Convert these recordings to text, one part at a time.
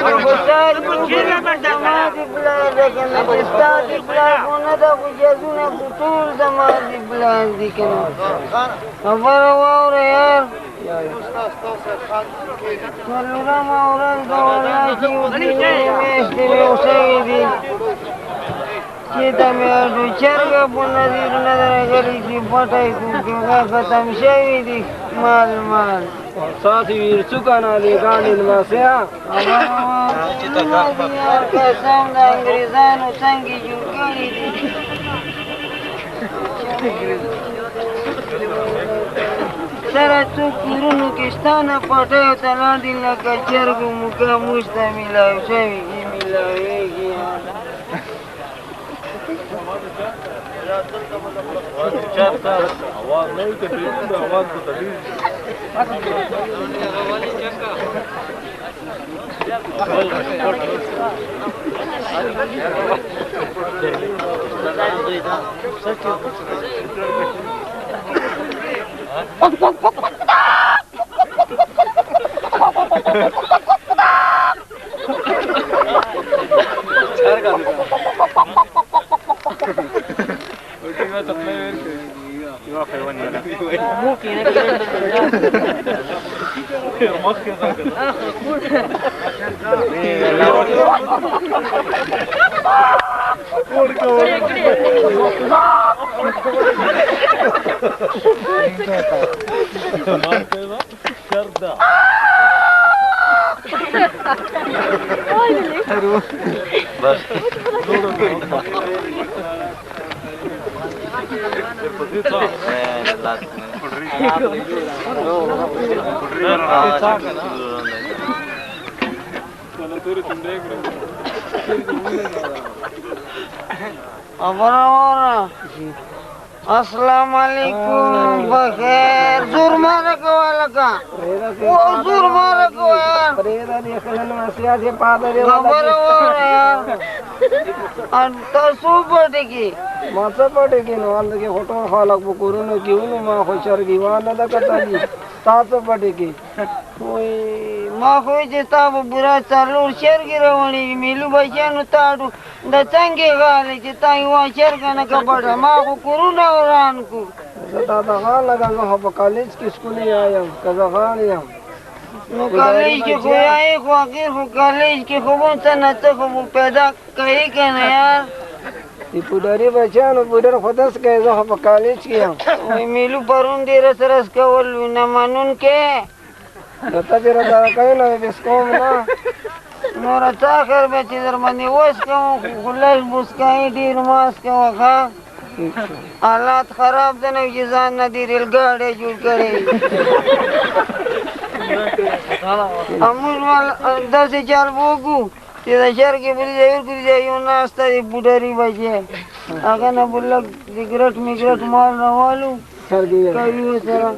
استاد زمادي پلار دی کنه استاد پلار خو نه ده خو جازونه خو ټول زمادي پلار دي کنه خبره واوره یار څلورمه ورځ ده والله چې یو درې میاشتې مې اوسوي دي چې د میاشتو چرګه په نظیر نه ده راغلې چې پټی کړو ختم شوي دي مال ساتي ویر څوکانه دي ګاڼې لمسیا قسم د انګریزانو څنګه جوړ کړي دي سره څو کورونو کې ستا نه پټیو ته لاندې لکه چرګو موږه موږ ته میلاو شوي دي میلاوېږي आवाज नहीं तो आवाज तो तकलीफ अस्सलाम वालेकुम बखैर जोर मारा को लगा वो जोर मारा को यार परेदा ने खलन मसिया दे पादरे खबर हो यार अंत सुपर की मासा पटे के नवाल के फोटो खालक बुकुरुनो क्यों मा खुशर गीवान दा कताली सात पटे की ओए मा खोई जता बुरा चालू शेर गिरवणी मिलू बजानु ताडू د څنګه غالي چې تای وا شر کنه کبړ ما کو کورونا وران کو زتا دا غال لگا په کالج کې سکول آیم کزا غال یم نو کالج کې خو یې خو اخر خو کالج کې خو مونږ نه ته خو پیدا کوي کنه یار ای پودری بچانو پودر خودس کې زه په کالج کې یم وای میلو پرون ډیر سرس کول نه مانون کې ته ډیر دا کوي نو بس کوم نه نور تا خیر به چې در باندې وس کوم خلل مسکای ډیر ماس کوم ښا حالات خراب دي نو ځان نه دی ریل ګاډي جوړ کړي امون ول داسې چل وګو چې د شهر کې بلی ځای یو ناسته دی بوډري بچي هغه نه بل سیګریټ میګریټ مال راوالو کوي سره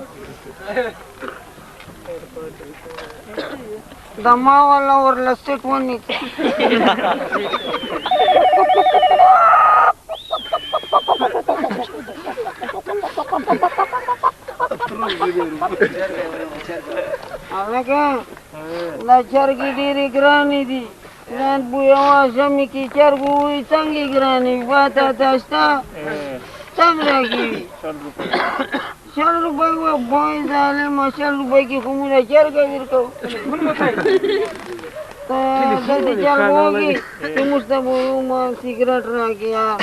دما والا ورلسټ ونی هغه دا چرګې ډېرې ګرانې دي نن بویا واشمې کې چرګ وي څنګه ګرانې واته تاستا څنګه راګي 40 روپۍ و بای ظالم 40 روپۍ کې خو موږ چرګه ورکو ته دلته چل وږي چې موږ ته وایو ما سیګریټ راکړه یار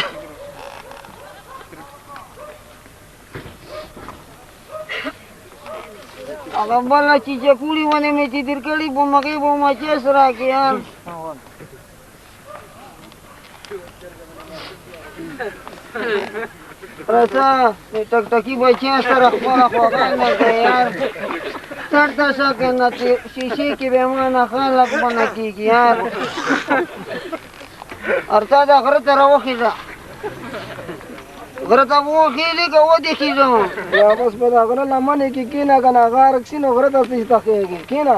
هغه بله چې چکوړي ونې مې چې درکړي په مغې به مچس راکړه یار رسا ټکټکی بچیان سره خپله خوږه نه کوي یار سر ته شه که نه شیشې کې به مانه خلک بنه کېږي یار ارتا د غره ته راوخېږه غره ته وخېږي که ودېخېږم یا بس په د غره لمنې کې کښېنه که نه غار کښې نو غره ته ته خېږي کښېنه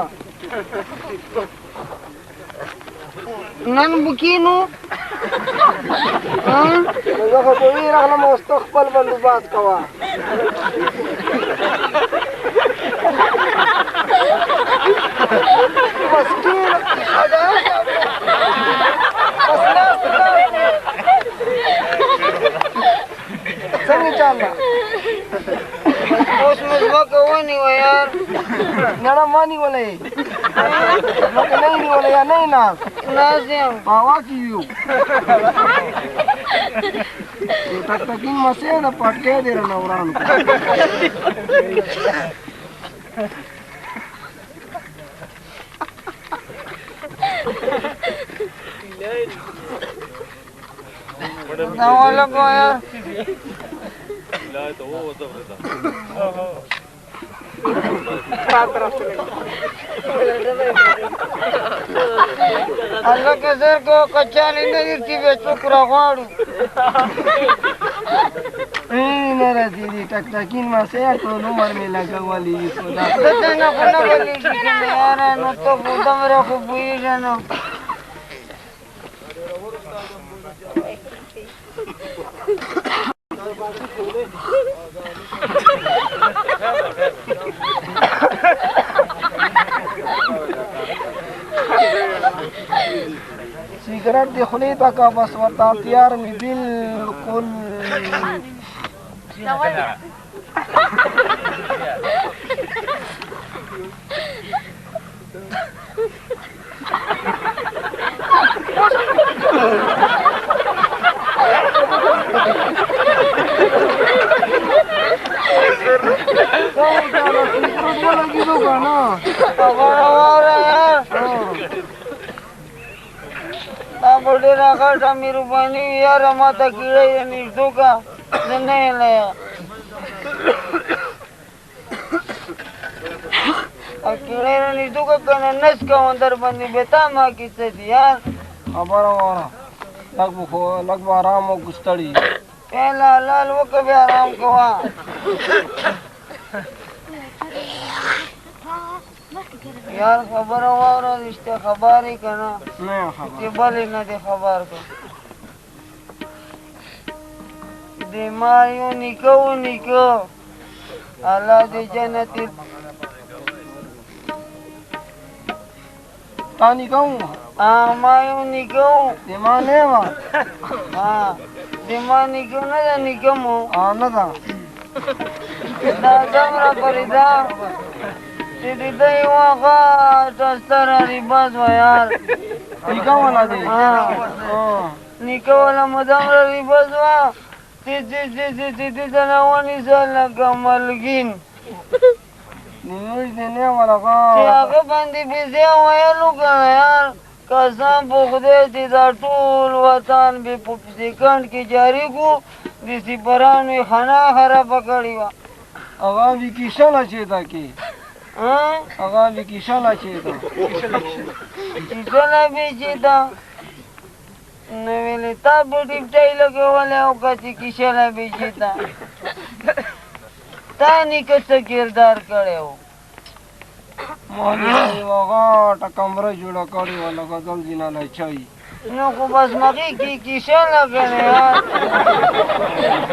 نن به کښېنو زه خو په ویر راغلم اوس ته خپل بندوباس کوه بس کښېنه نړه مانی ولې لکه نه نیولې یا نه ناس نازم هوا کې یو ټک ټکین مسې نه پټکې دې نه ورانو دا ولا کویا الله که زر کو کچالي نه درتي به څوکرا غواړو نه راځي دې ټک ټکین مسې ټول عمر مې لګولې خدا دته نه خو نه ولېږي کنه یارانو ته خو دومره خو پوهېږه نو सिगरेट दे खुली तक बस वता तैयार में बिल्कुल बड़े रखा था मेरू पानी यार माता कीड़ा या निर्दो का नहीं लाया और कीड़े ने निर्दो का करना नस का अंदर बंदी बेटा माँ किससे थी यार खबर हमारा लगभग आराम हो गुस्तड़ी पहला लाल वो कभी आराम कवा यार खबर हमारा रिश्ते खबर ही करना नहीं खबर ये बोले ना दे खबर को दिमायो निको अल्लाह दे जन्नती तानी कहूँ मायो निको दिमाने वा हाँ दिमा निको ना जा निकमो ना था दादा मेरा परिदा दीदी दही वाका टस्टरा रिबाज वा यार निका वाला दे हाँ निको वाला मदामरा रिबाज वा ती जनावानी साला कमलगिन न्यूज देने वाला का ते आगे बंदी बिजी हुआ लोग यार कसम भुगदे सीधा टूल वतन भी सेकंड की जारी को दिसी परान में खाना खरा पकड़ी वा अगा विकिशन अच्छे था कि हाँ अगा विकिशन अच्छे था किसला भी चीता नवेले ताब टिपटाई लगे वाले औकाती किसला भी चीता तानी कसं किरदार करे हो मोहनी वगा टकमरे जुड़ा करी वाला का जल जिना ले चाहिए नको बस मगी की किसला करे यार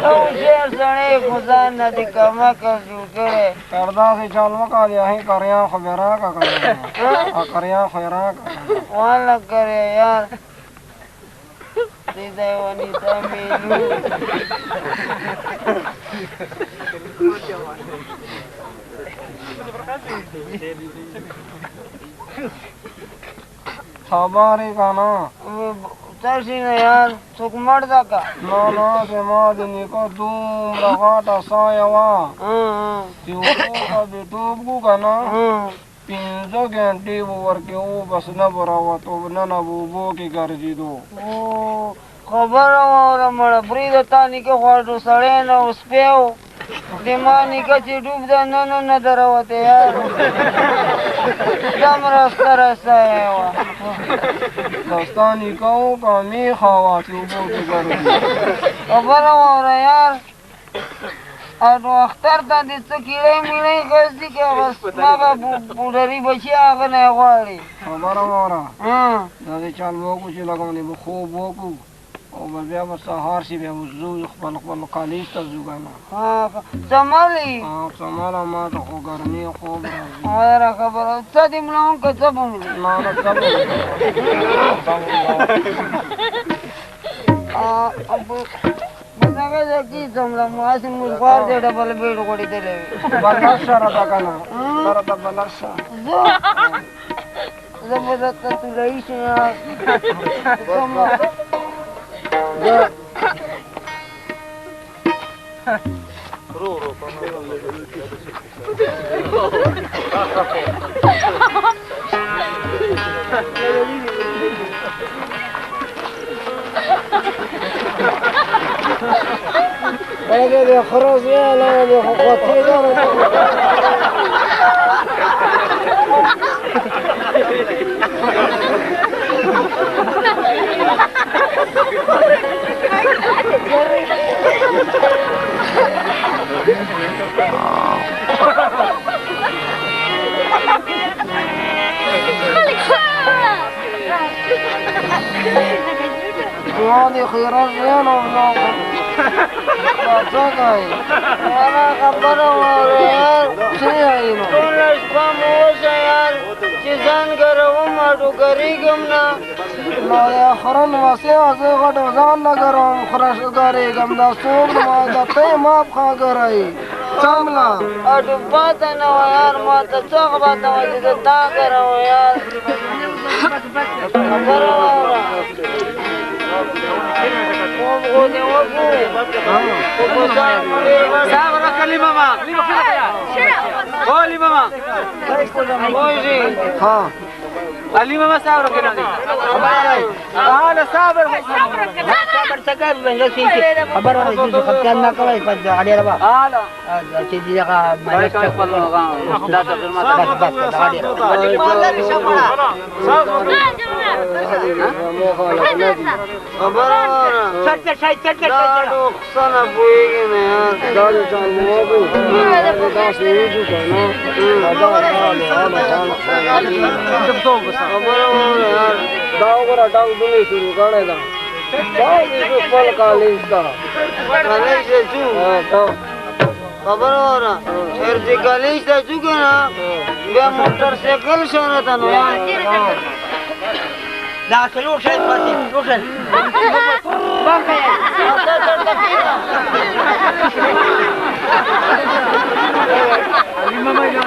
तो शेर सने खुदा न दिखमा कर जो करे करदा से चालवा का दिया है करया खबरा का करया खैरा का वाला करे यार सीधा वनीता मेलू खबरे का ना तर्सी ना यार सुख मर्दा का ना से मादनी को तुम रगाटा सायवा त्यो का बेटूब को का ना 500 घंटे ओवर के वो बस न बरावा तो न वो की गर्जी दो ओ खबर और मरा ब्रीद तानी के खाटू सड़े ना उस पे हो दिमानी का चिटूब दा न दरवते यार दम रास्ता है वो दस्तानी कहूँ का मी खावा त्यो की गर्जी खबर और यार और अख्तर ता दिस कीड़े मिले कैसी के बस मागा बुढ़री बची आगे नहीं वाली खबर हमारा हाँ दादी चाल वो कुछ लगाने वो खूब वो को और बल्कि बस हार सी भी वो जू खपल कालीस तक जुगाना हाँ संभाली हाँ समाला माँ तो खो गर्मी खूब हमारा खबर अच्छा दिन लाऊं कैसा मिली ना सब अब की जमला मग असे मुलगा दे डबल बेड कोडी दिले बलाशा काना परत बलाशा जबरदस्त तुला इशे اگه خروج یالا به خاطر داره هذه خيرات زينة والله لا تقعي انا خبره وره شيء ټولش په موشه یار چې ځان ګرم اډو ګریګم نه لا يا خرن واسه واسه غټ ځان نه ګرم خرش ګریګم دا سوق ما د ته ما بخا ګرای ساملا اډو پات نه یار ما ته څوک باندې وځي تا ګرم یار خبره وره صبر کلی ماما قولی ماما ها علی ماما صبر کنه انا صابر صبر سکر بنګسی خبر ورته چې خپل نه کوي په اړه ربا انا چې دیغه وای کوي خپل دا تر ما بس بس خبر چټ شای دا ډوخسنه پوهېږي نه یار دا د چال موضوع دا سویجو کنه خبره وره یار دا وګوره ډاو دونې شروع کړی دا دا دې خپل کالج دا کالج ته ځو ها خبره وره چېر چې کالج ته ځو که نه بیا موټر سایکل شونه ته نو یار دا څلور شای پاتې څلور شای علی ماما